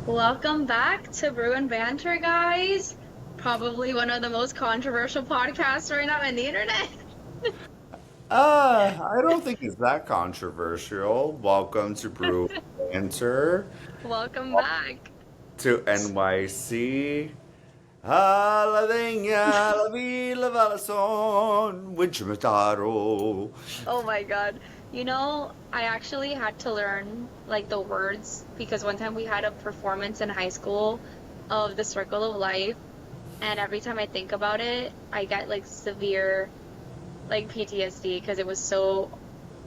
Welcome back to Brew and Banter, guys. Probably one of the most controversial podcasts right now on the internet. I don't think it's that controversial. Welcome to Brew and Banter, Welcome back. to NYC. A la veña, la vila valazón, Winchmataro. Oh my God. I actually had to learn like the words because one time we had a performance in high school of the Circle of Life, and every time I think about it, I get like severe like PTSD because it was so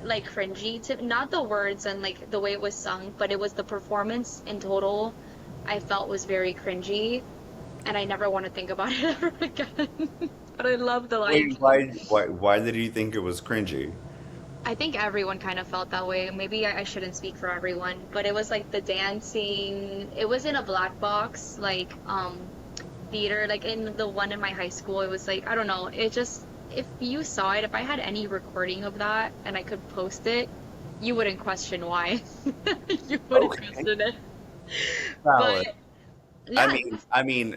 like cringy to not the words and like the way it was sung, but it was the performance in total I felt was very cringy, and I never want to think about it ever again. But I love The Lion Wait, King. why did you think it was cringy? I think everyone kind of felt that way. Maybe I shouldn't speak for everyone, but it was like the dancing. It was in a black box, like theater, like in the one in my high school. It was like I don't know. It just if you saw it, if I had any recording of that and I could post it, you wouldn't question why. You wouldn't Okay, question it. But valid. I yeah, mean, I mean,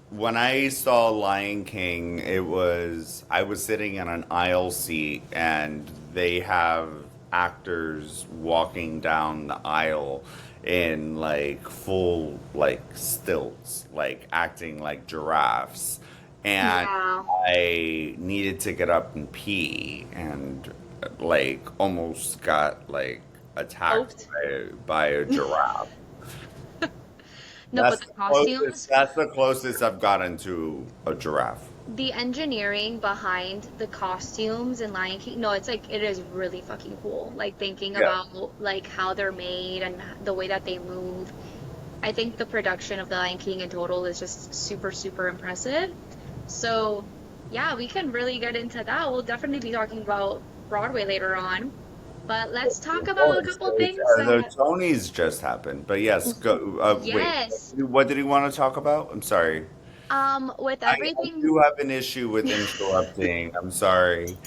when I saw Lion King, I was sitting in an aisle seat, and they have actors walking down the aisle in like full like stilts, like acting like giraffes, and yeah. I needed to get up and pee, and like almost got like attacked Hoped. by a giraffe. No, but the costumes, That's the closest I've gotten to a giraffe. the engineering behind the costumes in Lion King, no, it's like it is really fucking cool. Like thinking Yeah. about like how they're made and the way that they move. I think the production of the Lion King in total is just super, super impressive. So, yeah, we can really get into that. We'll definitely be talking about Broadway later on. But let's talk Of about a course. couple things The that, Tonys just happened. But yes, go. Wait, yes, what did he want to talk about? I'm sorry. with I everything, do have an issue with interrupting. I'm sorry.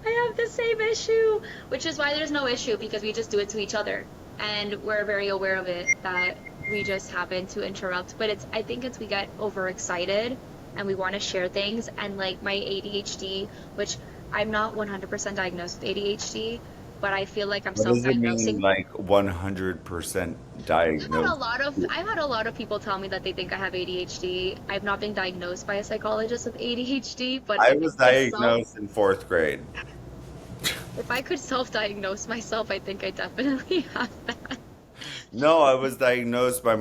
I have the same issue, which is why there's no issue because we just do it to each other. And we're very aware of it that we just happen to interrupt. But I think it's we get overexcited and we want to share things. And like my ADHD, which I'm not 100% diagnosed with ADHD, but I feel like I'm What does it mean, self-diagnosing. like 100% diagnosed? I've had a lot of people tell me that they think I have ADHD. I've not been diagnosed by a psychologist with ADHD, but I was diagnosed in fourth grade. if I could self-diagnose myself, I think I definitely have that. No, I was diagnosed by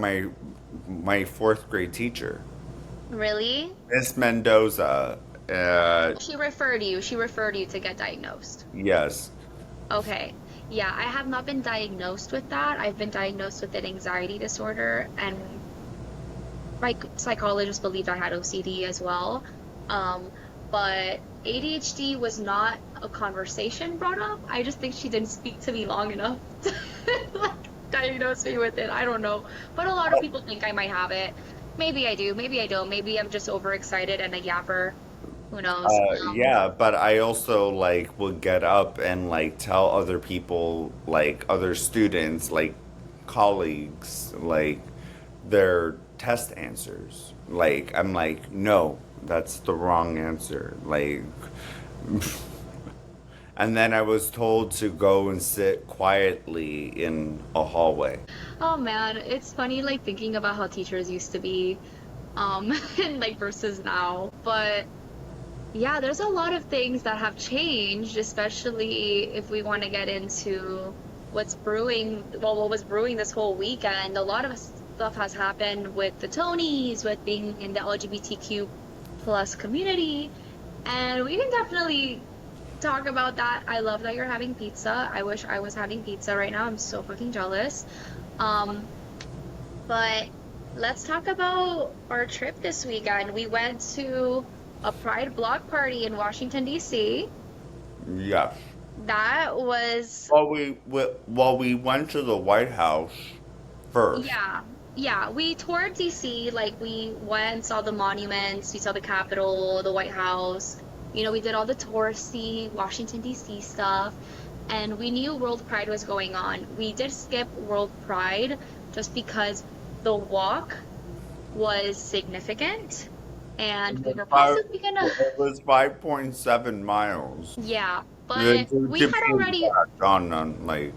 my fourth grade teacher, Really? Miss Mendoza. She referred you. She referred you to get diagnosed. Yes. Okay. Yeah, I have not been diagnosed with that. I've been diagnosed with an anxiety disorder, and my psychologist believed I had OCD as well. Um, but ADHD was not a conversation brought up. I just think she didn't speak to me long enough to like diagnose me with it. I don't know. But a lot of people think I might have it. Maybe I do, maybe I don't. Maybe I'm just overexcited and a yapper. Who knows? Yeah, but I also like will get up and like tell other people, like other students, like colleagues, like their test answers. Like I'm like, no, that's the wrong answer. Like, and then I was told to go and sit quietly in a hallway. Oh man, it's funny like thinking about how teachers used to be, and like versus now. But yeah, there's a lot of things that have changed, especially if we want to get into what's brewing, well, what was brewing this whole weekend. A lot of stuff has happened with the Tonys, with being in the LGBTQ plus community, and we can definitely talk about that. I love that you're having pizza. I wish I was having pizza right now. I'm so fucking jealous. Um, but let's talk about our trip this weekend. We went to a Pride block party in Washington, D.C. Yes. That was, Well, we went to the White House first. yeah, yeah. We toured D.C. Like we went, saw the monuments, we saw the Capitol, the White House. We did all the touristy Washington, D.C. stuff. And we knew World Pride was going on. We did skip World Pride just because the walk was significant, and we were Five, possibly gonna, it was 5.7 miles. yeah, but To we be had already, exact, on like,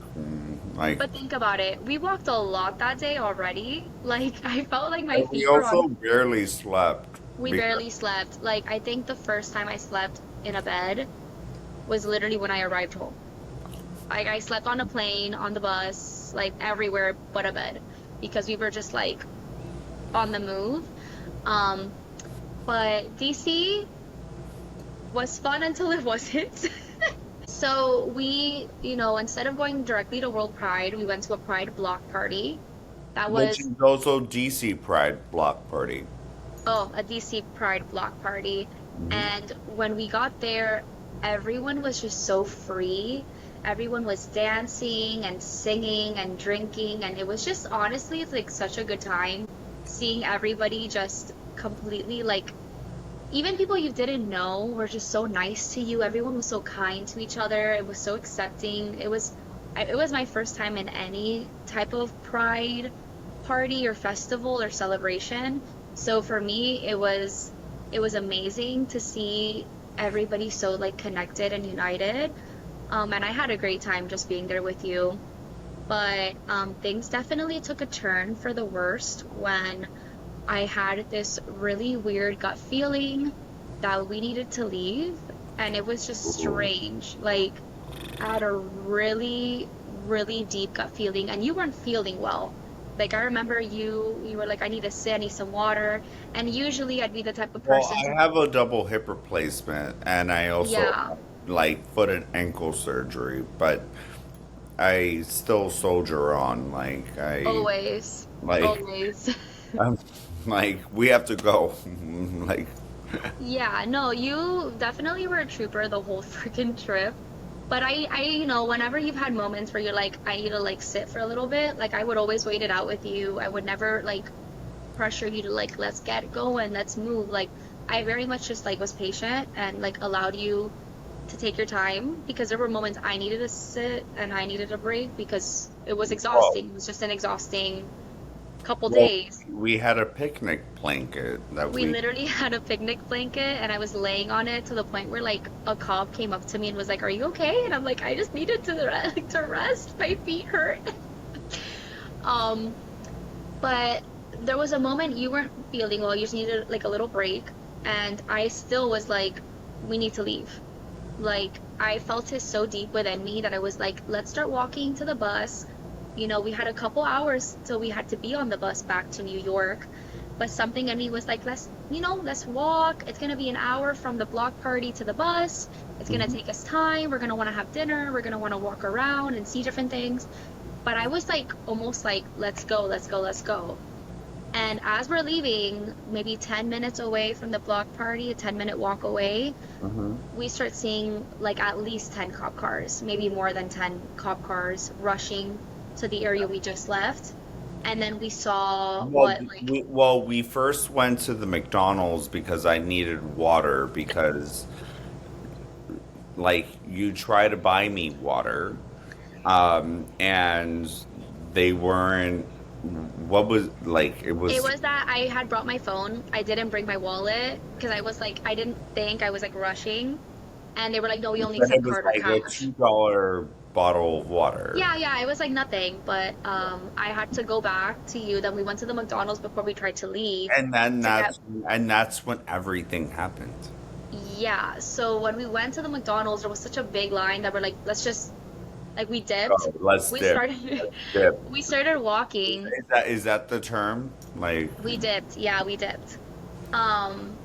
but think about it. We walked a lot that day already. Like, I felt like my and we feet were also on, barely slept we because barely slept. Like, I think the first time I slept in a bed was literally when I arrived home. Like, I slept on a plane, on the bus, like everywhere but a bed because we were just like on the move. Um, but DC was fun until it wasn't. So we, instead of going directly to World Pride, we went to a Pride block party. That which was, is also DC Pride Block Party. oh, a DC Pride block party. And when we got there, everyone was just so free. Everyone was dancing and singing and drinking, and it was just honestly, it's like such a good time seeing everybody just completely like even people you didn't know were just so nice to you. Everyone was so kind to each other. It was so accepting. It was my first time in any type of pride party or festival or celebration. So for me, it was amazing to see everybody so like connected and united. And I had a great time just being there with you. But things definitely took a turn for the worst when I had this really weird gut feeling that we needed to leave, and it was just Ooh. strange. Like, I had a really, really deep gut feeling, and you weren't feeling well. Like, I remember you were like, I need to sit, I need some water. And usually I'd be the type of Well, person I to, have a double hip replacement, and I also yeah, have, like, foot and ankle surgery, but I still soldier on. always, Like, always. I'm, like, we have to go. Like, Yeah, no, you definitely were a trooper the whole freaking trip. But whenever you've had moments where you're like, I need to like sit for a little bit, like I would always wait it out with you. I would never like pressure you to like, let's get going, let's move. Like I very much just like was patient and like allowed you to take your time because there were moments I needed to sit and I needed a break because it was well, exhausting. It was just an exhausting couple well, days. we had a picnic blanket that We we. literally had a picnic blanket and I was laying on it to the point where like a cop came up to me and was like, "Are you okay?" And I'm like, "I just needed to rest. My feet hurt." Um, but there was a moment you weren't feeling well. You just needed like a little break, and I still was like, "We need to leave." Like I felt it so deep within me that I was like, "Let's start walking to the bus." We had a couple hours till we had to be on the bus back to New York. But something in me was like, let's walk. It's gonna be an hour from the block party to the bus. It's gonna Mhm. take us time. We're gonna want to have dinner. We're gonna want to walk around and see different things. But I was like, almost like, let's go, let's go, let's go. And as we're leaving, maybe 10 minutes away from the block party, a 10-minute walk away, Mhm. we start seeing like at least 10 cop cars, maybe more than 10 cop cars rushing to the area we just left. And then we saw Well, what, like, we first went to the McDonald's because I needed water because, like, you try to buy me water, and they weren't. What was like? It it was was that I had brought my phone. I didn't bring my wallet because I was like, I didn't think I was like rushing. And they were like, no, we only it accept was card or like a cash. $2 bottle of water, Yeah, yeah, it was like nothing, but I had to go back to you. Then we went to the McDonald's before we tried to leave and then to get. that's when everything happened. Yeah, so when we went to the McDonald's, there was such a big line that we're like, let's just like we dipped. Oh, let's We dip. started Let's dip. we started walking. Is that the term? Like, We dipped. Yeah, we dipped. Um,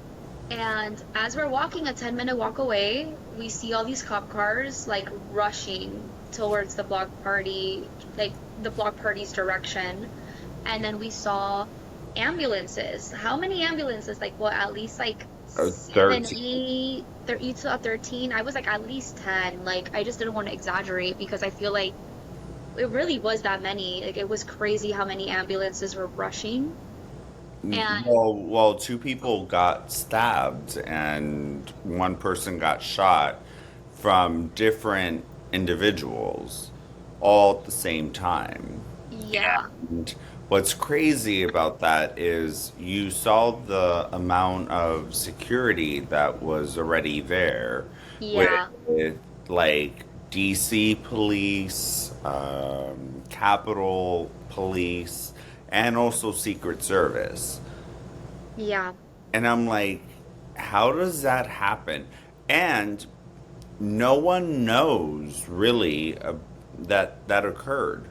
and as we're walking a 10-minute walk away, we see all these cop cars like rushing towards the block party's direction. And then we saw ambulances. How many ambulances? Like, what, at least like seven, 13. eight, you saw 13. I was like at least 10. Like, I just didn't want to exaggerate because I feel like it really was that many. Like, it was crazy how many ambulances were rushing. And Well, two people got stabbed and one person got shot from different individuals all at the same time. yeah, And What's crazy about that is you saw the amount of security that was already there Yeah, with like DC police, Capitol police, and also Secret Service. yeah, And I'm like, how does that happen? And no one knows really that that occurred.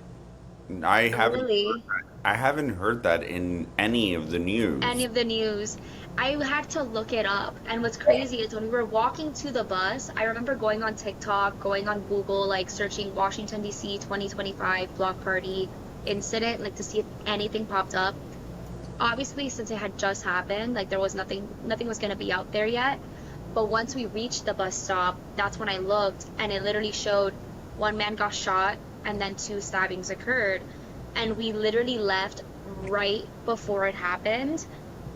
I haven't really. I haven't heard that in any of the Any news. of the news. I had to look it up. And what's crazy is when we were walking to the bus, I remember going on TikTok, going on Google, like searching Washington, D.C. 2025 block party incident, like to see if anything popped up. Obviously, since it had just happened, like there was nothing was going to be out there yet. But once we reached the bus stop, that's when I looked and it literally showed one man got shot and then two stabbings occurred. And we literally left right before it happened.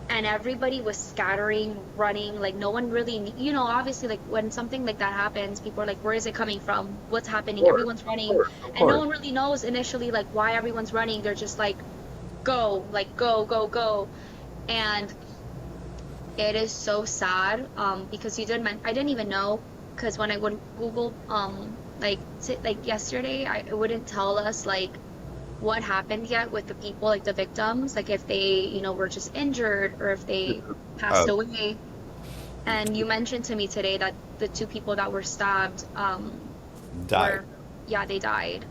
And everybody was scattering, running, like no one really, obviously, like when something like that happens, people are like, where is it coming from? What's happening? Everyone's running. Of And no course. one really knows initially, like, why everyone's running. They're just like, go, go, go. And it is so sad because I didn't even know because when I would Google like yesterday, it wouldn't tell us like what happened yet with the people, like the victims, like if they, were just injured or if they passed Oh, away. And you mentioned to me today that the two people that were stabbed died. were, yeah, they died.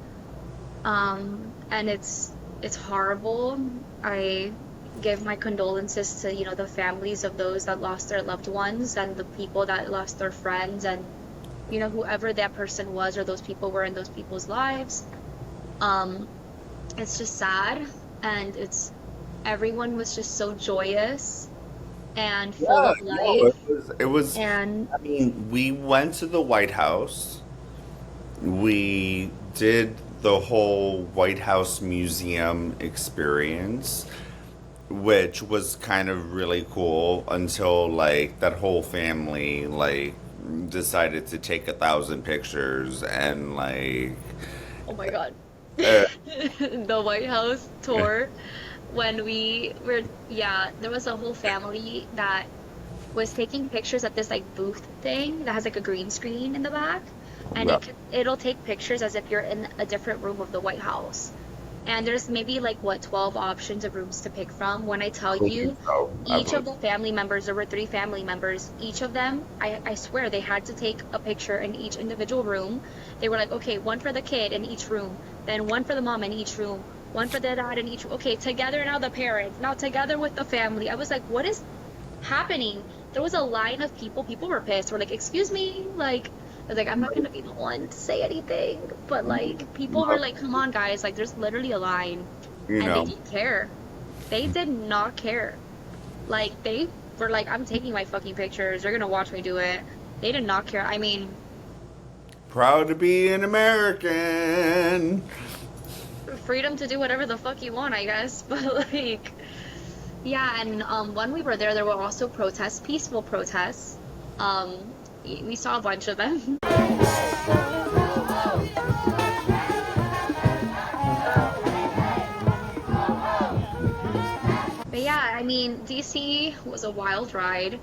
And it's horrible. I give my condolences to, the families of those that lost their loved ones and the people that lost their friends and, whoever that person was or those people were in those people's lives. Um, it's just sad and everyone was just so joyous and full Yeah, of no, life it was and I mean, we went to the White House. We did the whole White House Museum experience, which was kind of really cool until like that whole family like decided to take 1,000 pictures and like oh my God. uh, The White House tour when we were, yeah, there was a whole family that was taking pictures at this like booth thing that has like a green screen in the back, and well, it'll take pictures as if you're in a different room of the White House. And there's maybe like what 12 options of rooms to pick from. When I tell I believe you, so. I each of believe the family members, there were three family members, each of them, I swear they had to take a picture in each individual room. They were like, okay, one for the kid in each room, then one for the mom in each room, one for the dad in each. Okay, together now the parents, now together with the family. I was like, what is happening? There was a line of people. People were pissed. We're like, excuse me, like. I was like, I'm not gonna be the one to say anything, but like, people were no, like, come on, guys, like, there's literally a line, you and they know, didn't care. They did not care. Like, they were like, I'm taking my fucking pictures. You're gonna watch me do it. They did not care. I mean, proud to be an American. freedom to do whatever the fuck you want, I guess. But like, yeah, and when we were there, there were also protests, peaceful protests. We saw a bunch of them. But yeah, I mean, DC was a wild ride.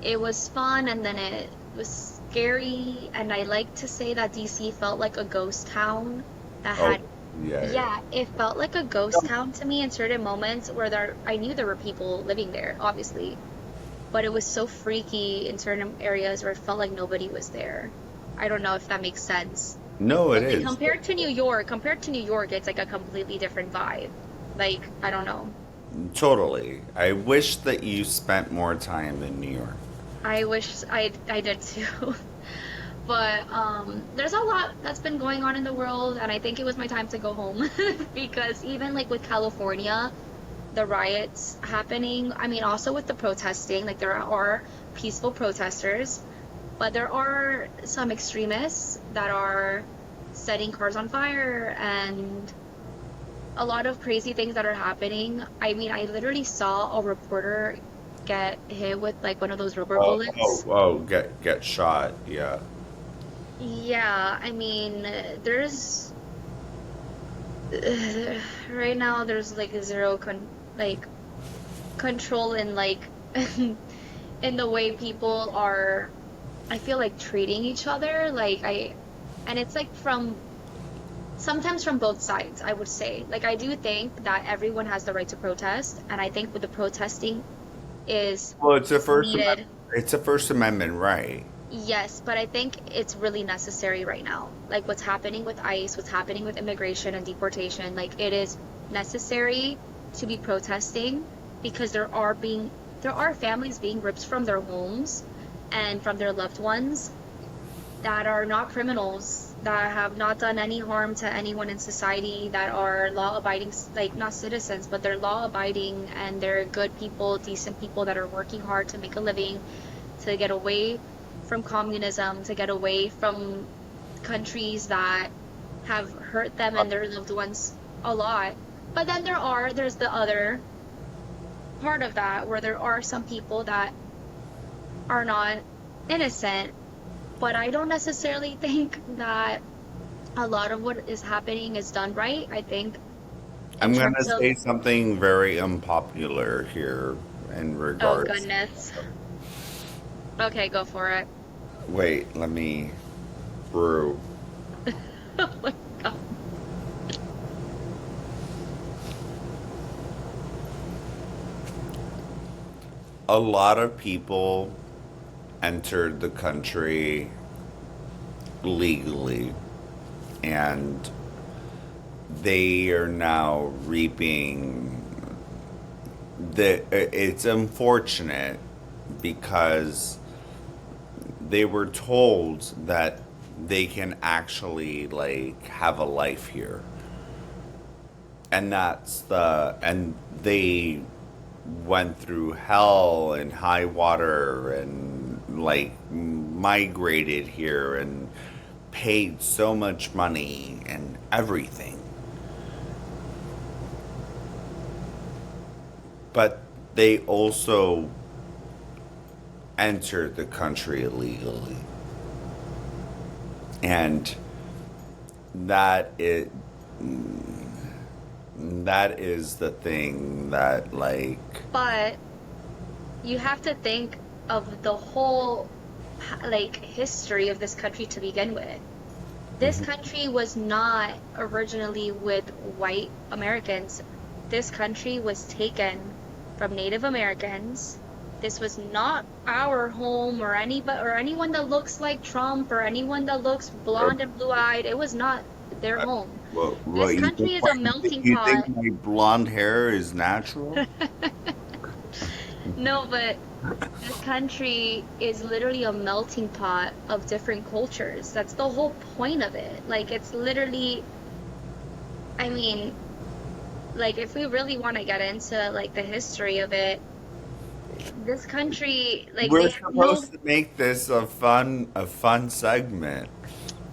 It was fun and then it was scary. And I like to say that DC felt like a ghost town that Oh, had, yeah, yeah. yeah, it felt like a ghost town to me in certain moments where I knew there were people living there, obviously, but it was so freaky in certain areas where it felt like nobody was there. I don't know if that makes sense. No, it But like is. compared to New York, it's like a completely different vibe. Like, I don't know. Totally. I wish that you spent more time in New York. I wish I did too. But there's a lot that's been going on in the world, and I think it was my time to go home because even like with California, the riots happening, I mean, also with the protesting, like there are peaceful protesters, but there are some extremists that are setting cars on fire and a lot of crazy things that are happening. I mean, I literally saw a reporter get hit with like one of those rubber Oh, oh, bullets. oh, get shot. Yeah. Yeah, I mean, there's right now there's like zero like control in like in the way people are, I feel like, treating each other. And it's like from sometimes from both sides, I would say. Like, I do think that everyone has the right to protest, and I think with the protesting is Well, it's a is First Amendment. needed. It's a First Amendment right. Yes, but I think it's really necessary right now. Like what's happening with ICE, what's happening with immigration and deportation, like it is necessary to be protesting because there are families being ripped from their homes and from their loved ones that are not criminals, that have not done any harm to anyone in society, that are law-abiding, like not citizens, but they're law-abiding and they're good people, decent people that are working hard to make a living, to get away from communism, to get away from countries that have hurt them and their loved ones a lot. But then there's the other part of that where there are some people that are not innocent, but I don't necessarily think that a lot of what is happening is done right. I think in I'm gonna terms of, say something very unpopular here in oh regards. goodness. Okay, go for it. Wait, let me brew. Oh my God. A lot of people entered the country legally, and they are now reaping the. It's unfortunate because they were told that they can actually like have a life here, and they went through hell and high water and like migrated here and paid so much money and everything, but they also entered the country illegally, and that it that is the thing that like. But you have to think of the whole like history of this country to begin with. This Mhm. country was not originally with white Americans. This country was taken from Native Americans. This was not our home or anybody or anyone that looks like Trump or anyone that looks Uh, blonde and blue-eyed. It was not their home. what This you country think? is a melting You think pot. my blonde hair is natural? No, but this country is literally a melting pot of different cultures. That's the whole point of it. Like, it's literally, I mean, like, if we really want to get into, like, the history of it, this country, like, they We're have no, supposed to make this a fun segment.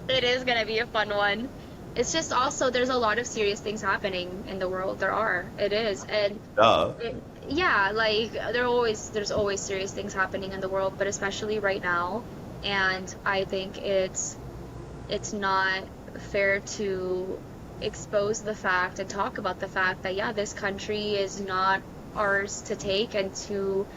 it is gonna be a fun one. It's just also, there's a lot of serious things happening in the world. There are. It is. And Duh. yeah, like there's always serious things happening in the world, but especially right now. And I think it's not fair to expose the fact and talk about the fact that yeah, this country is not ours to take and to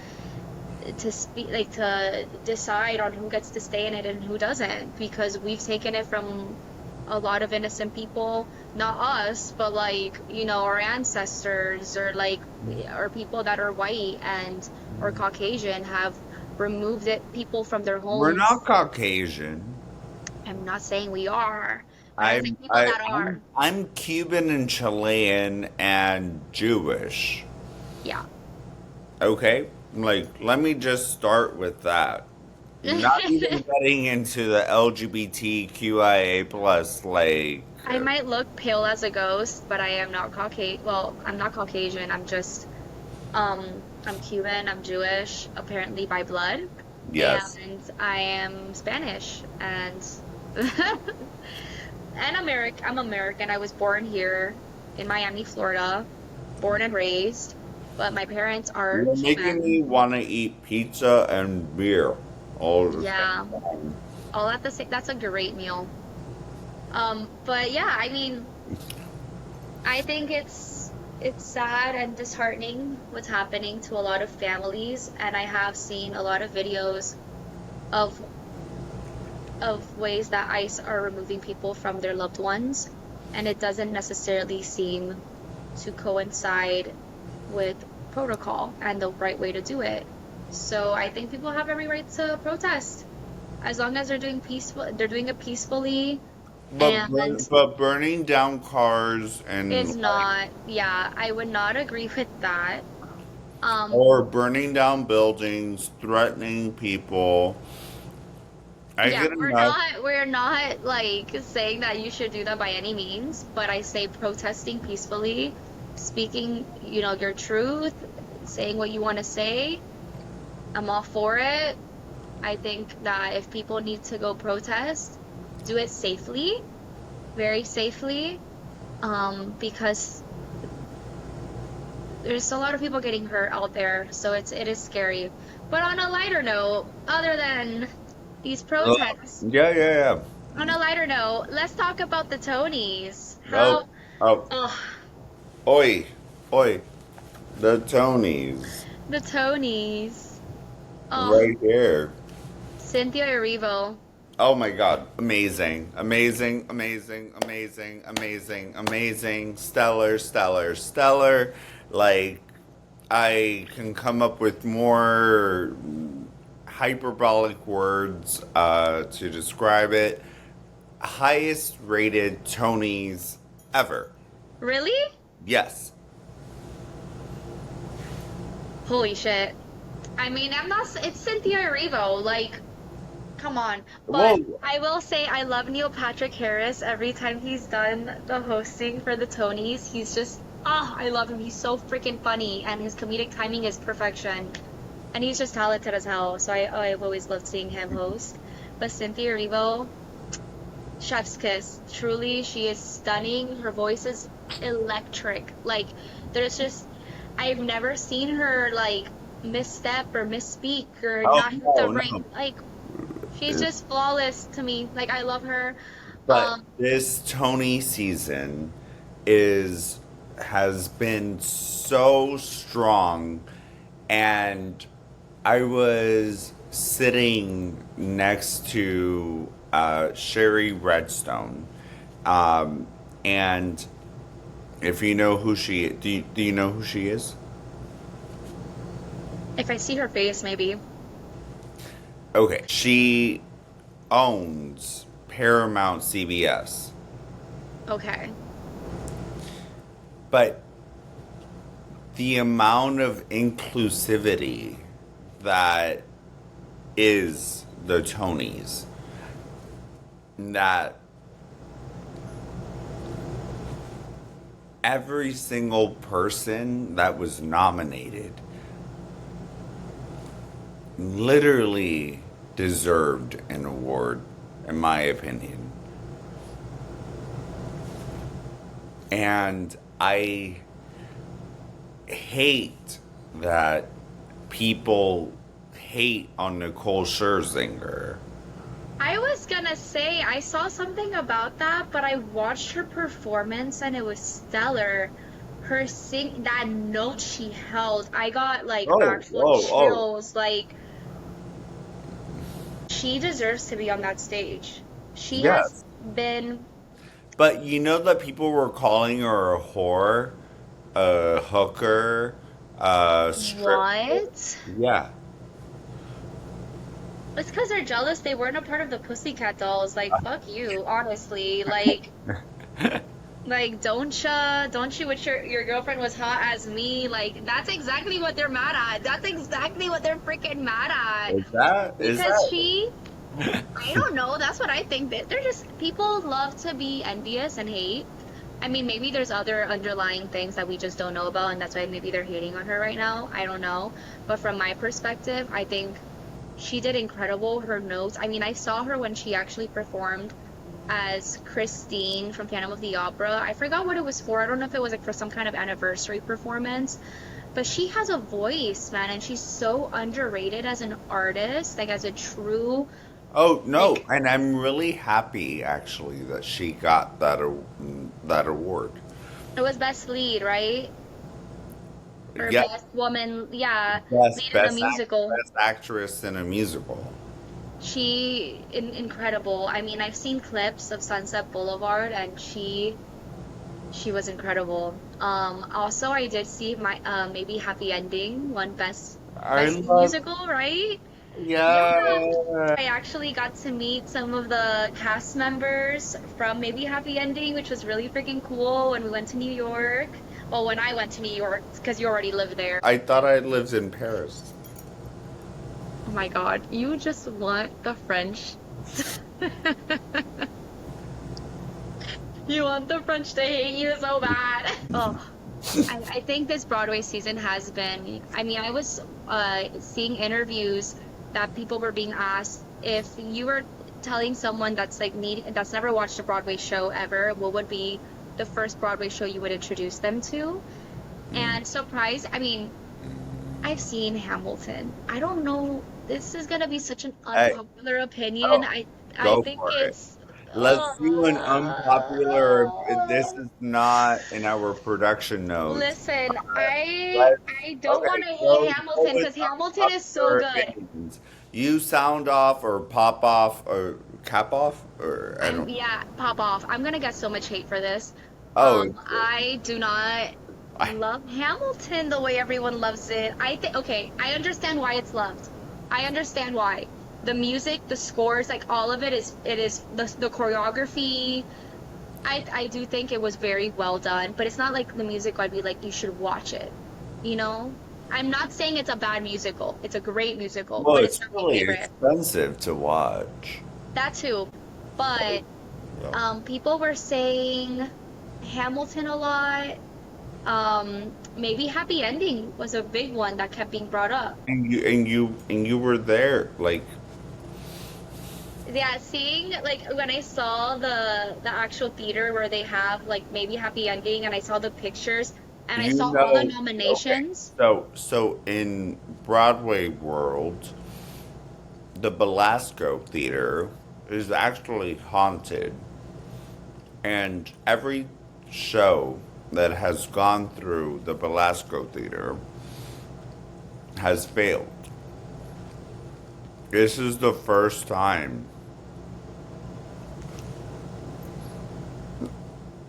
speak like to decide on who gets to stay in it and who doesn't because we've taken it from a lot of innocent people, not us, but like, our ancestors or like or people that are white and or Caucasian have removed it people from their We're homes. not Caucasian. I'm not saying we are, but I'm saying I'm people I, that are. I'm Cuban and Chilean and Jewish. Yeah. Okay? Like, let me just start with that. Not even getting into the LGBTQIA plus, like, I might look pale as a ghost, but I am not Caucasian. Well, I'm not Caucasian. I'm Cuban, I'm Jewish, apparently by blood, yes. and I am Spanish and and I'm American. I was born here in Miami, Florida, born and raised, but my parents are You're making Cuban. me want to eat pizza and beer all the Yeah, same time. that's a great meal. But yeah, I mean, I think it's sad and disheartening what's happening to a lot of families, and I have seen a lot of videos of ways that ICE are removing people from their loved ones, and it doesn't necessarily seem to coincide with protocol and the right way to do it. So I think people have every right to protest as long as they're doing it peacefully and But burning down cars and is not, yeah, I would not agree with that. Um, or burning down buildings, threatening people. I yeah, get enough. we're not like saying that you should do that by any means, but I say protesting peacefully, speaking, your truth, saying what you want to say. I'm all for it. I think that if people need to go protest, do it safely, very safely, because there's a lot of people getting hurt out there, so it is scary. But on a lighter note, other than these protests, Yeah, yeah, yeah. on a lighter note, let's talk about the Tonys. Oh, oh, Oh, oi, oi. The Tonys, the Tonys. Oh, right here. Cynthia Erivo. Oh my God. Amazing. Amazing. Amazing. Amazing. Amazing. Amazing. Stellar. Stellar. Stellar. Like, I can come up with more hyperbolic words to describe it. Highest rated Tonys ever. Really? Yes. Holy shit. I mean, I'm not, it's Cynthia Erivo. Like, come on. But Whoa. I will say I love Neil Patrick Harris every time he's done the hosting for the Tonys. He's just, I love him. He's so freaking funny and his comedic timing is perfection. And he's just talented as hell. So I've always loved seeing him host. But Cynthia Erivo, chef's kiss. Truly, she is stunning. Her voice is electric. Like, there's just, I've never seen her like misstep or misspeak or Oh not hit the no, right, no. like, she's just flawless to me. Like, I love her. But this Tony season is has been so strong, and I was sitting next to Sherry Redstone, um, and if you know who she do you know who she is? If I see her face, maybe. Okay, she owns Paramount CBS, Okay. but the amount of inclusivity that is the Tonys, that every single person that was nominated literally deserved an award, in my opinion. And I hate that people hate on Nicole Scherzinger. I was gonna say I saw something about that, but I watched her performance and it was stellar. Her that note she held, I got like Oh, actual whoa, oh, chills. Like, she deserves to be on that stage. She has yes. been But you know that people were calling her a whore, a hooker, a stripper? what? Yeah. It's because they're jealous they weren't a part of the Pussycat Dolls. Like, fuck you, honestly. Like, don't you wish your girlfriend was hot as me? Like, that's exactly what they're mad at. That's exactly what they're freaking mad at. Is Because that? I don't know, that's what I think. They're just, people love to be envious and hate. I mean, maybe there's other underlying things that we just don't know about, and that's why maybe they're hating on her right now. I don't know. But from my perspective, I think she did incredible. Her notes, I mean, I saw her when she actually performed as Christine from Phantom of the Opera. I forgot what it was for. I don't know if it was like for some kind of anniversary performance. But she has a voice, man, and she's so underrated as an artist, like as a true, Oh no, like, and I'm really happy actually that she got that that award. It was best lead, right? Or Yeah, best woman, yeah, lead in a best musical. best actress in a musical. Incredible. I mean, I've seen clips of Sunset Boulevard and she was incredible. Also I did see my maybe Happy Ending won I best love. musical, right? Yeah. Yeah. I actually got to meet some of the cast members from maybe Happy Ending, which was really freaking cool when we went to New York. Well, when I went to New York, because you already lived there. I thought I lived in Paris. Oh my God, you just want the French. You want the French to hate you so bad. Oh, I think this Broadway season has been, I mean, I was seeing interviews that people were being asked if you were telling someone that's like that's never watched a Broadway show ever, what would be the first Broadway show you would introduce them to? And surprise, I mean, I've seen Hamilton. I don't know, this is gonna be such an Hey, unpopular opinion. oh, I go think for it. it's Let's do an unpopular. This uh, is not in our production notes. listen, Let I don't want okay, to hate go Hamilton with because Hamilton is so unpopular good. opinions. You sound off or pop off or cap off or I I'm don't. yeah, pop off. I'm gonna get so much hate for this. Oh, I do not I, love Hamilton the way everyone loves it. I think okay, I understand why it's loved. I understand why. The music, the scores, like all of it is the choreography. I do think it was very well done, but it's not like the music I'd be like, you should watch it. You know? I'm not saying it's a bad musical. It's a great musical, well, but it's it's not my really favorite. expensive to watch. That too. But So. people were saying Hamilton a lot. Maybe Happy Ending was a big one that kept being brought up. And you were there, like Yeah, seeing like when I saw the actual theater where they have like maybe Happy Ending and I saw the pictures and I you saw all the know. Okay, nominations. so in Broadway world, the Belasco Theater is actually haunted, and every show that has gone through the Belasco Theater has failed. This is the first time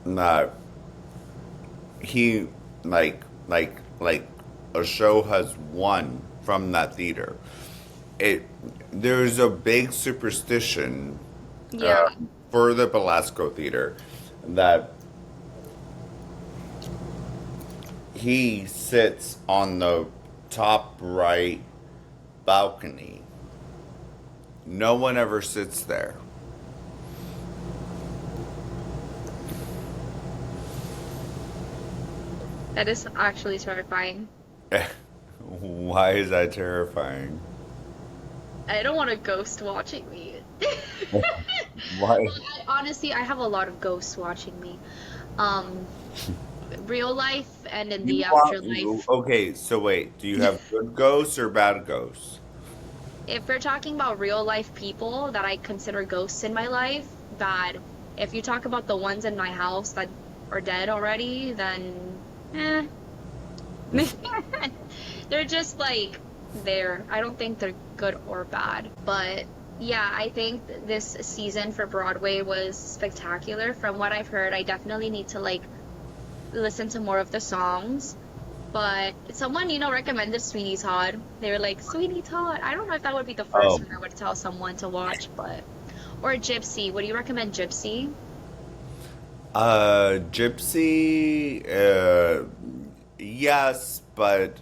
that he like a show has won from that theater. It There's a big superstition Yeah, for the Belasco Theater that he sits on the top right balcony. No one ever sits there. that is actually terrifying. Why is that terrifying? I don't want a ghost watching me. Why? Honestly, I have a lot of ghosts watching me. Um, real life and in You the want afterlife. okay, so wait, do you have good ghosts or bad ghosts? If we're talking about real life people that I consider ghosts in my life, bad. If you talk about the ones in my house that are dead already, then eh. They're just like there. I don't think they're good or bad. But yeah, I think this season for Broadway was spectacular. From what I've heard, I definitely need to like listen to more of the songs. But someone, recommended Sweeney Todd. They were like, Sweeney Todd. I don't know if that would be the first Oh, one I would tell someone to watch, but or Gypsy. Would you recommend Gypsy? Gypsy, yes, but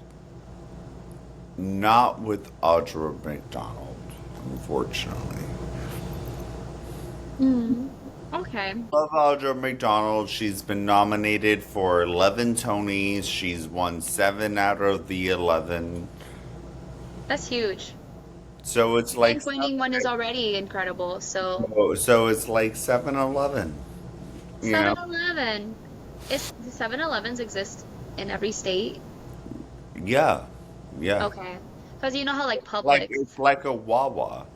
not with Audra McDonald, unfortunately. Hmm. Okay. Love Audra McDonald. She's been nominated for 11 Tonys. She's won 7 out of the 11. That's huge. So it's I like think winning one is already incredible. So so it's like 7-Eleven, you know? 7-Eleven. Is the 7-Elevens exist in every state? Yeah, yeah. Okay. Because you know how like Like Publix. it's like a Wawa.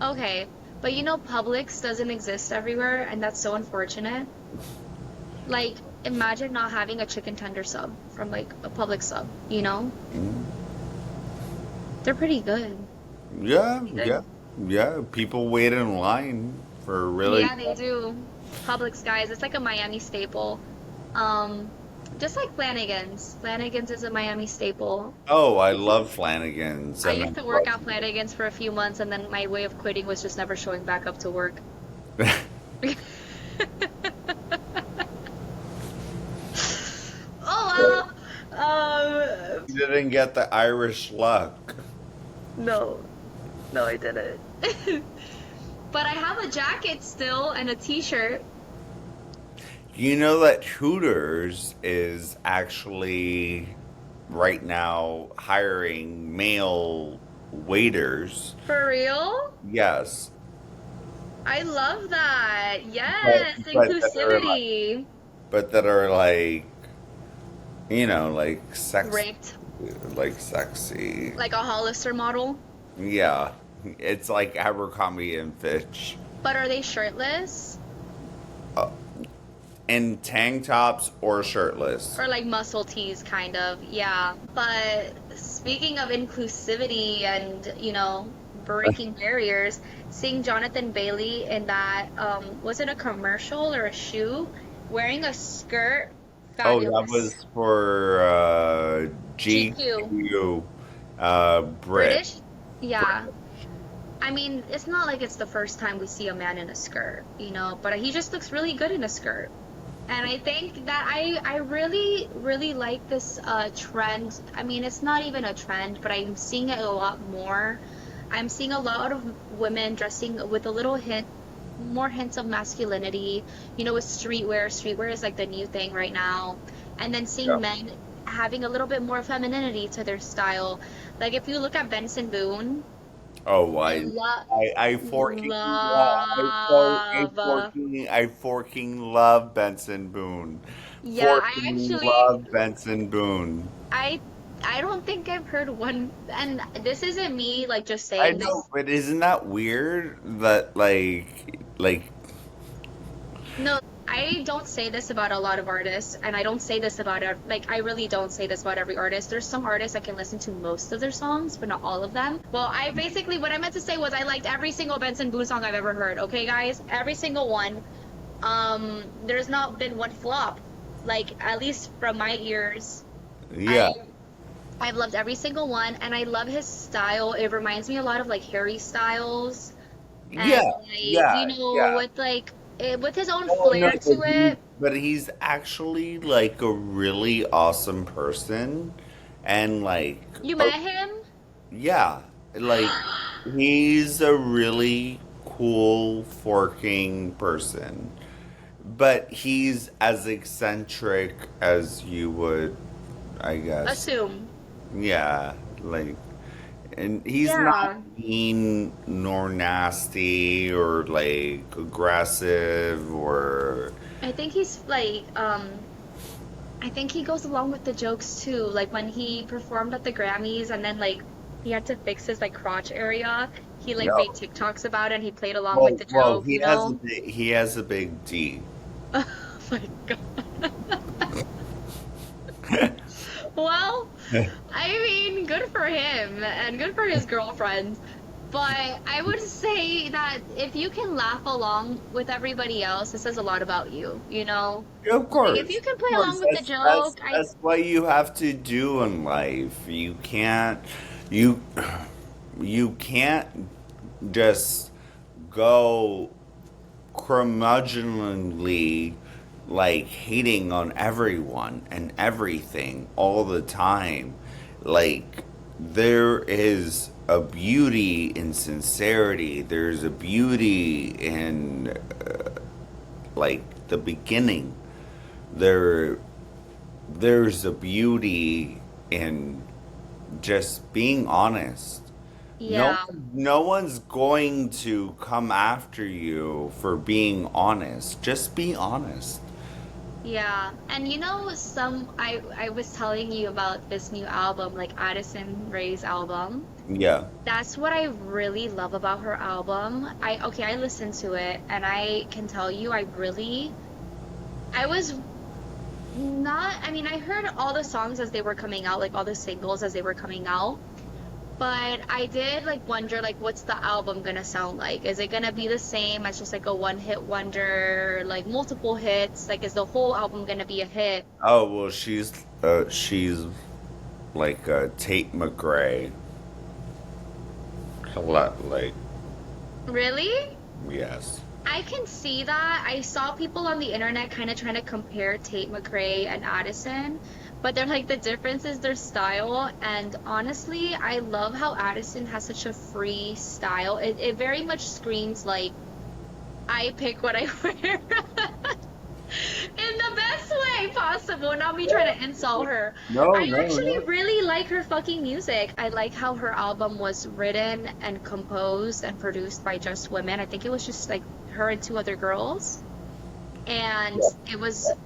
Okay. But Publix doesn't exist everywhere, and that's so unfortunate. Like imagine not having a chicken tender sub from like a public sub, you know? Mm. They're pretty good. Yeah, Pretty yeah, good. yeah. People wait in line for really. Yeah, they do. Publix, guys, it's like a Miami staple. Um, just like Flanagan's. Flanagan's is a Miami staple. Oh, I love Flanagan's, I and used to work at Flanagan's for a few months, and then my way of quitting was just never showing back up to work. Oh well. you didn't get the Irish luck. No, no, I didn't. But I have a jacket still and a t-shirt. You know that Hooters is actually right now hiring male waiters. For real? Yes, I love that. but Yes, but that are like, inclusivity. but that are like, Raped. like sexy. Like a Hollister model. Yeah, it's like Abercrombie and Fitch. But are they shirtless? Uh, in tank tops or shirtless. Or like muscle tees, kind of. Yeah. But speaking of inclusivity and, breaking barriers, seeing Jonathan Bailey in that, was it a commercial or a shoe? Wearing a skirt. Oh, that Fabulous. was for GQ. GQ Brit. British? Yeah. I mean, it's not like it's the first time we see a man in a skirt, but he just looks really good in a skirt. And I think that I really, really like this trend. I mean, it's not even a trend, but I'm seeing it a lot more. I'm seeing a lot of women dressing with a little more hints of masculinity, with streetwear. Streetwear is like the new thing right now. And then seeing Yeah. men having a little bit more femininity to their style. Like if you look at Benson Boone, Oh, I love, I forking, love. I forking love Benson Boone. Yeah, Forking love Benson Boone. I, I don't think I've heard one, and this isn't me like just I saying know, this. but isn't that weird that like No, I don't say this about a lot of artists, and I don't say this about like I really don't say this about every artist. There's some artists I can listen to most of their songs, but not all of them. Well, I basically what I meant to say was I liked every single Benson Boone song I've ever heard. Okay, guys, every single one. There's not been one flop. Like at least from my ears, yeah, I I've loved every single one, and I love his style. It reminds me a lot of like Harry Styles, and yeah, like yeah, yeah. with like with his own Oh no, flair to it. but he's actually like a really awesome person, and like, You oh, met him? yeah, like he's a really cool forking person, but he's as eccentric as you would, I guess. Assume. Yeah, like, and he's not Yeah. mean nor nasty or like aggressive or. I think he's like, I think he goes along with the jokes too. Like when he performed at the Grammys and then like he had to fix his like crotch area, he like Yeah. made TikToks about it and he played along with the Well, joke, you know? he has a big D. Oh my God. Well, I mean, good for him and good for his girlfriend. But I would say that if you can laugh along with everybody else, it says a lot about you, you know? Yeah, of Like if you course, can of play course. along with the joke, I That's what you have to do in life. You you can't just go curmudgeonly like hating on everyone and everything all the time. Like there is a beauty in sincerity. There's a beauty in like the beginning. There there's a beauty in just being honest. yeah. No one's going to come after you for being honest. Just be honest. Yeah. And I was telling you about this new album, like Addison Rae's album. Yeah. That's what I really love about her album. I listened to it and I can tell you I was Not, I mean, I heard all the songs as they were coming out, like all the singles as they were coming out. But I did like wonder like what's the album gonna sound like? Is it gonna be the same as just like a one hit wonder, like multiple hits? Like is the whole album gonna be a hit? Oh well, she's like Tate McRae. A lot like Really? yes. I can see that. I saw people on the internet kind of trying to compare Tate McRae and Addison, but they're like the difference is their style. And honestly, I love how Addison has such a free style. It very much screams like I pick what I wear. In the best way possible, not me trying to insult her. No, I no, actually no. really like her fucking music. I like how her album was written and composed and produced by just women. I think it was just like her and two other girls. And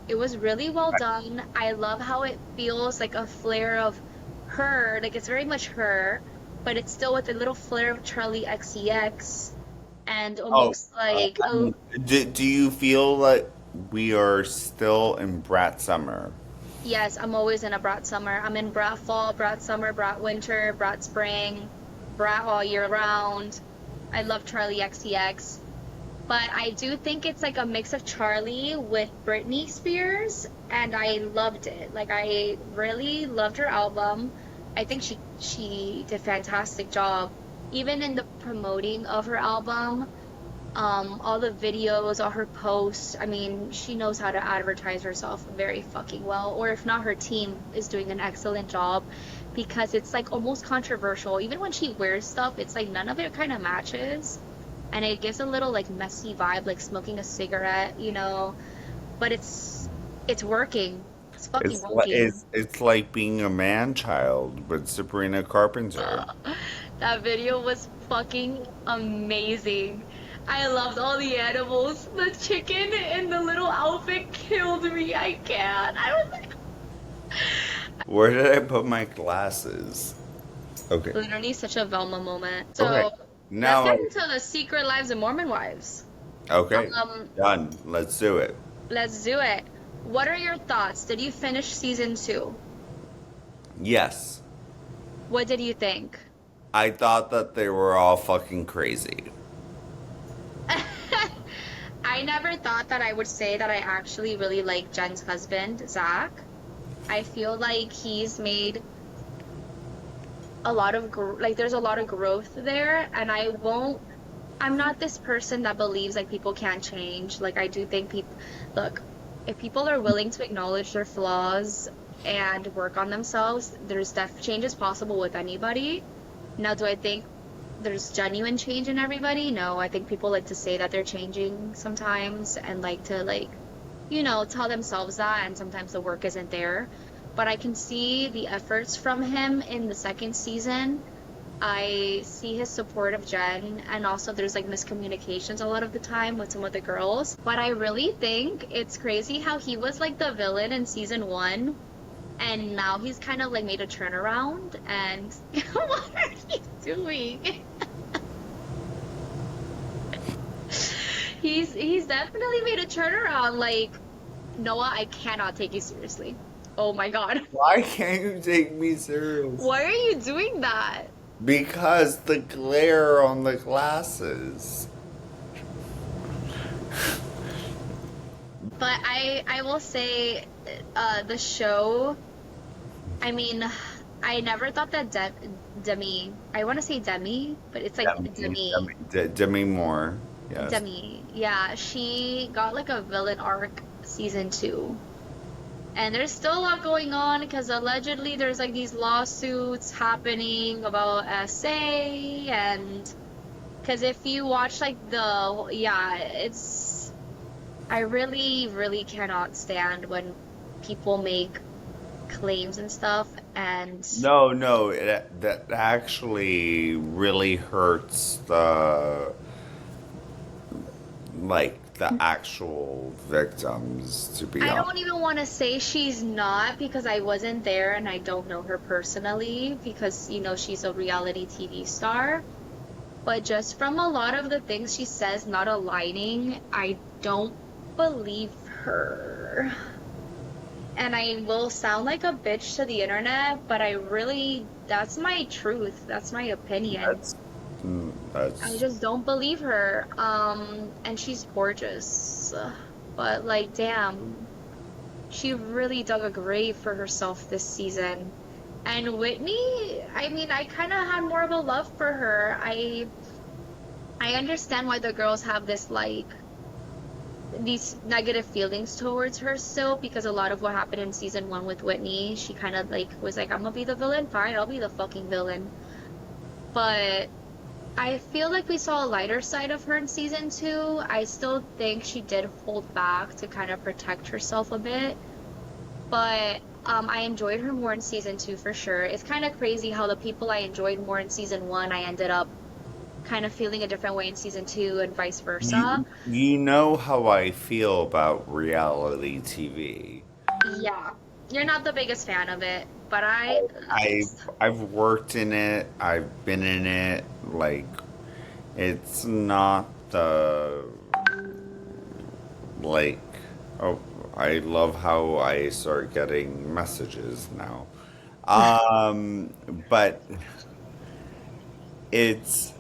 it was really well done. I love how it feels like a flair of her, like it's very much her, but it's still with a little flair of Charlie XCX and Oh, almost like a do you feel like we are still in Brat Summer? yes, I'm always in a brat summer. I'm in brat fall, brat summer, brat winter, brat spring, brat all year round. I love Charlie XCX. But I do think it's like a mix of Charlie with Britney Spears, and I loved it. Like I really loved her album. I think she did a fantastic job. Even in the promoting of her album, all the videos, all her posts. I mean, she knows how to advertise herself very fucking well. Or if not, her team is doing an excellent job because it's like almost controversial. Even when she wears stuff, it's like none of it kind of matches. And it gives a little like messy vibe, like smoking a cigarette, but it's working. It's fucking working. It's like being a man child with Sabrina Carpenter. That video was fucking amazing. I loved all the animals. The chicken in the little outfit killed me. I can't. I was like, Where did I put my glasses? Okay. literally such a Velma moment. Okay. So let's Now, get into the secret lives of Mormon wives. okay. Um, Done. Let's do it. let's do it. What are your thoughts? Did you finish season two? Yes. What did you think? I thought that they were all fucking crazy. I never thought that I would say that I actually really like Jen's husband, Zach. I feel like he's made a lot of like there's a lot of growth there, and I'm not this person that believes like people can't change. Like I do think people look, if people are willing to acknowledge their flaws and work on themselves, there's change is possible with anybody. Now, do I think there's genuine change in everybody? No, I think people like to say that they're changing sometimes and like to tell themselves that, and sometimes the work isn't there. But I can see the efforts from him in the second season. I see his support of Jen, and also there's like miscommunications a lot of the time with some of the girls. But I really think it's crazy how he was like the villain in season one, and now he's kind of like made a turnaround. And what are you doing? He's definitely made a turnaround. Like, Noah, I cannot take you seriously. Oh my God. Why can't you take me serious? Why are you doing that? Because the glare on the glasses. But I will say, the show. I mean, I never thought that Demi. I want to say Demi, but it's like Demi. Demi Moore. Yes. Demi. Yeah, she got like a villain arc season two. And there's still a lot going on because allegedly there's like these lawsuits happening about SA, and because if you watch like it's I really really cannot stand when people make claims and stuff, and No, that actually really hurts the actual victims, to be I honest. don't even want to say she's not because I wasn't there and I don't know her personally because she's a reality TV star. But just from a lot of the things she says not aligning, I don't believe her. and I will sound like a bitch to the internet, but that's my truth. That's my opinion. That's I that's just don't believe her. And she's gorgeous. But like, damn, she really dug a grave for herself this season. And Whitney, I mean, I kind of had more of a love for her. I understand why the girls have these negative feelings towards her still, because a lot of what happened in season one with Whitney, she kind of like was like, I'm gonna be the villain, fine, I'll be the fucking villain. But I feel like we saw a lighter side of her in season two. I still think she did hold back to kind of protect herself a bit, but I enjoyed her more in season two for sure. It's kind of crazy how the people I enjoyed more in season one, I ended up kind of feeling a different way in season two, and vice versa. you know how I feel about reality TV. Yeah, you're not the biggest fan of it, but I love it. I've worked in it. I've been in it. Like it's not the like. Oh, I love how I start getting messages now. But it's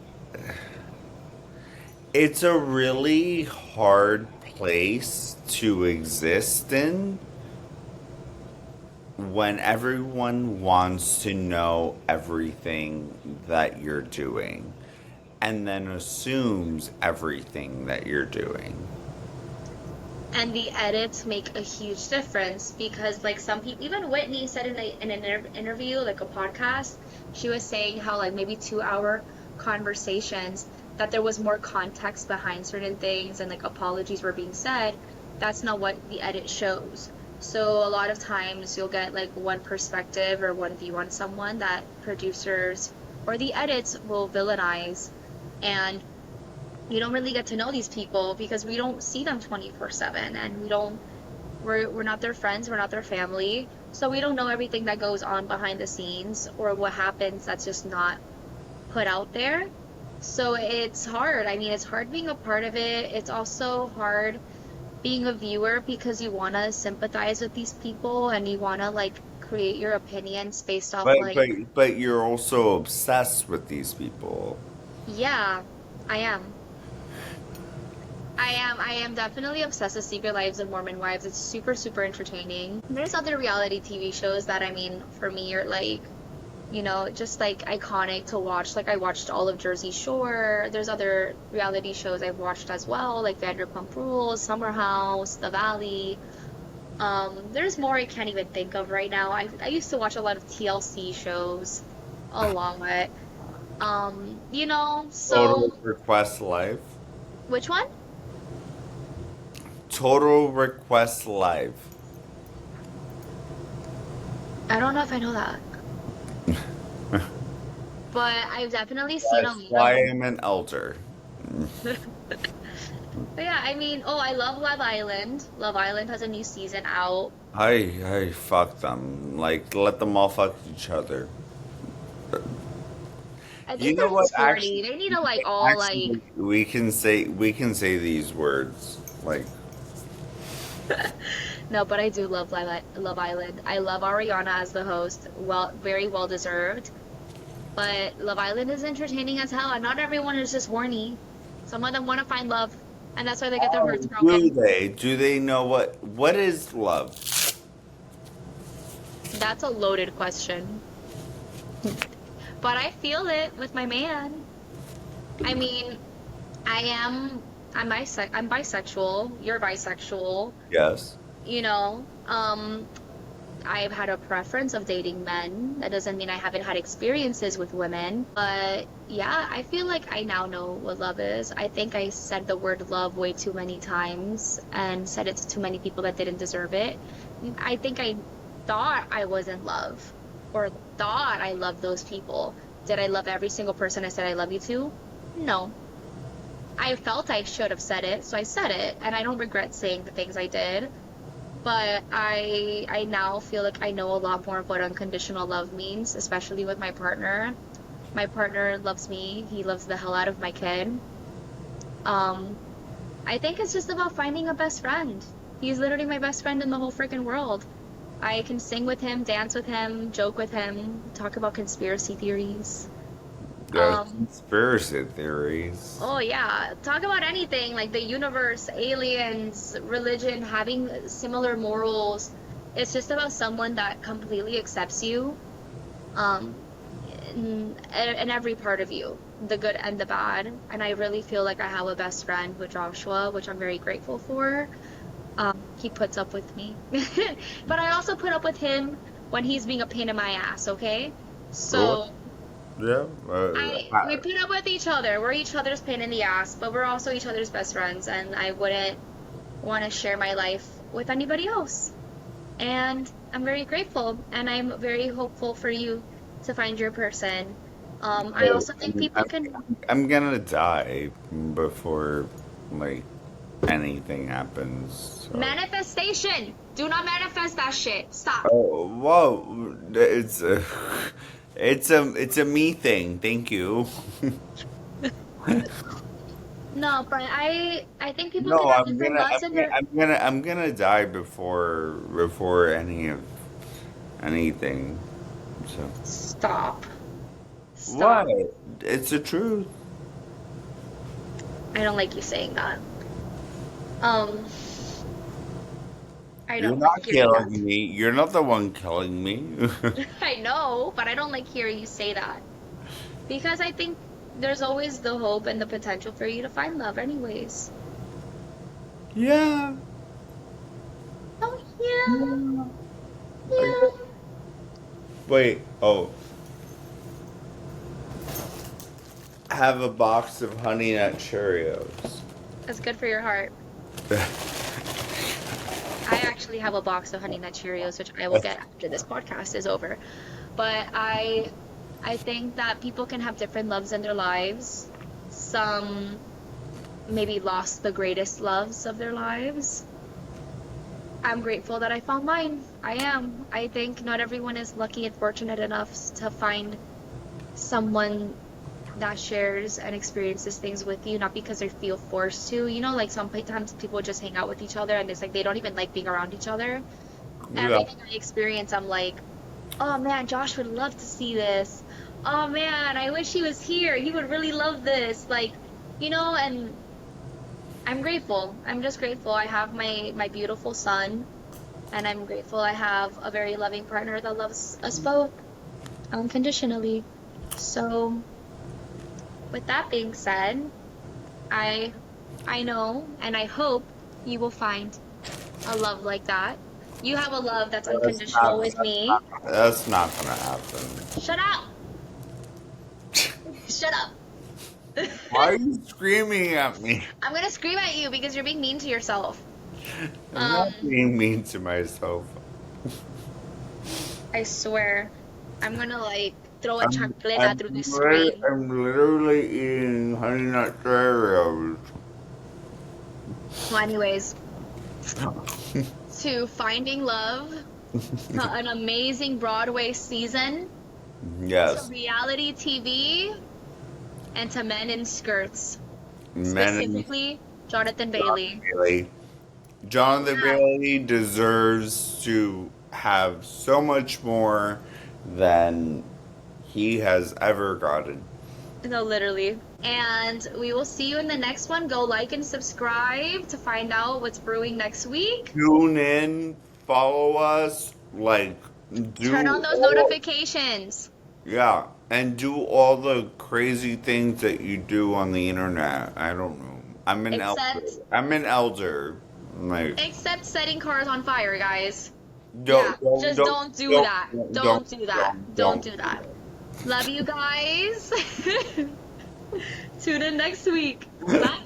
it's a really hard place to exist in when everyone wants to know everything that you're doing and then assumes everything that you're doing. And the edits make a huge difference because, like, some people, even Whitney said in an interview, like a podcast, she was saying how, like, maybe 2 hour conversations, that there was more context behind certain things and, like, apologies were being said. That's not what the edit shows. So, a lot of times you'll get, like, one perspective or one view on someone that producers or the edits will villainize. And you don't really get to know these people because we don't see them 24/7, and we're not their friends, we're not their family. So we don't know everything that goes on behind the scenes or what happens that's just not put out there. So it's hard. I mean, it's hard being a part of it. It's also hard being a viewer because you want to sympathize with these people and you want to like create your opinions based off But like, but you're also obsessed with these people. yeah, I am. I am definitely obsessed with Secret Lives of Mormon Wives. It's super, super entertaining. There's other reality TV shows that, I mean, for me are like, just like iconic to watch. Like I watched all of Jersey Shore. There's other reality shows I've watched as well, like Vanderpump Rules, Summer House, The Valley. There's more I can't even think of right now. I used to watch a lot of TLC shows, a lot. Total So Request Live. which one? Total Request Live. I don't know if I know that. But I've definitely seen a That's lot why of. I'm an elder. But yeah, I mean, oh, I love Love Island. Love Island has a new season out. I fuck them. Like let them all fuck each other. I You think know they're what? just horny. They need to like all like. Actually, we can say these words. Like No, but I do love Love Island. I love Ariana as the host. Well, very well deserved. But Love Island is entertaining as hell, and not everyone is just horny. Some of them want to find love, and that's why they get their hearts oh, do broken. they? Do they know what is love? That's a loaded question. But I feel it with my man. I mean, I am I'm bisexual. You're bisexual. Yes. You know, I've had a preference of dating men. That doesn't mean I haven't had experiences with women. But yeah, I feel like I now know what love is. I think I said the word love way too many times and said it to too many people that didn't deserve it. I think I thought I was in love or thought I loved those people. Did I love every single person I said I love you to? No. I felt I should have said it, so I said it, and I don't regret saying the things I did. But I now feel like I know a lot more of what unconditional love means, especially with my partner. My partner loves me. He loves the hell out of my kid. Um, I think it's just about finding a best friend. He's literally my best friend in the whole freaking world. I can sing with him, dance with him, joke with him, talk about conspiracy theories. Um, Conspiracy theories. oh yeah, talk about anything like the universe, aliens, religion, having similar morals. It's just about someone that completely accepts you, um, in every part of you, the good and the bad. And I really feel like I have a best friend with Joshua, which I'm very grateful for. He puts up with me. But I also put up with him when he's being a pain in my ass, okay? What? So Yeah. we put up with each other. We're each other's pain in the ass, but we're also each other's best friends, and I wouldn't want to share my life with anybody else. And I'm very grateful, and I'm very hopeful for you to find your person. I also think people can I'm gonna die before like anything happens. So. manifestation. Do not manifest that shit. Stop. Oh, whoa! It's a me thing. Thank you. No, but I think people can No, have different loves in their I'm gonna die before any of anything. So stop. what? Stop. It's the truth. I don't like you saying that. Um, I You're don't like not hearing that. killing me. You're not the one killing me. I know, but I don't like hearing you say that because I think there's always the hope and the potential for you to find love anyways. Yeah. Oh yeah, Yeah. yeah. Wait. Oh, have a box of Honey Nut Cheerios. That's good for your heart. I actually have a box of Honey Nut Cheerios, which I will get after this podcast is over. But I think that people can have different loves in their lives. Some maybe lost the greatest loves of their lives. I'm grateful that I found mine. I am. I think not everyone is lucky and fortunate enough to find someone that shares and experiences things with you, not because they feel forced to. You know, like sometimes people just hang out with each other and it's like they don't even like being around each other. Yeah. Everything I experience, I'm like, oh man, Josh would love to see this. Oh man, I wish he was here. He would really love this. Like, and I'm grateful. I'm just grateful. I have my beautiful son, and I'm grateful I have a very loving partner that loves us both unconditionally. So, with that being said, I I know and I hope you will find a love like that. You have a love that's That's unconditional not. with me. That's not gonna happen. Shut up. Shut up. Why are you screaming at me? I'm gonna scream at you because you're being mean to yourself. I'm not Um, being mean to myself. I swear, I'm gonna like throw a I'm chancleta I'm through this literally, screen. I'm literally eating Honey Nut Cheerios. Well, anyways, to Finding Love, to an amazing Broadway season, to Yes, reality TV, and to Men in Skirts, men and specifically Jonathan John Bailey. Bailey. Jonathan Yeah, Bailey deserves to have so much more than he has ever gotten. no, literally. And we will see you in the next one. Go like and subscribe to find out what's brewing next week. Tune in, follow us, Turn on do those all, notifications. yeah, and do all the crazy things that you do on the internet. I don't know. I'm an elder. Except I'm an elder. Like, except setting cars on fire, guys. Yeah, don't, don't, just don't, don't do don't, that. don't, Don't do that. Don't don't. do that. Love you guys. Tune in next week. Bye.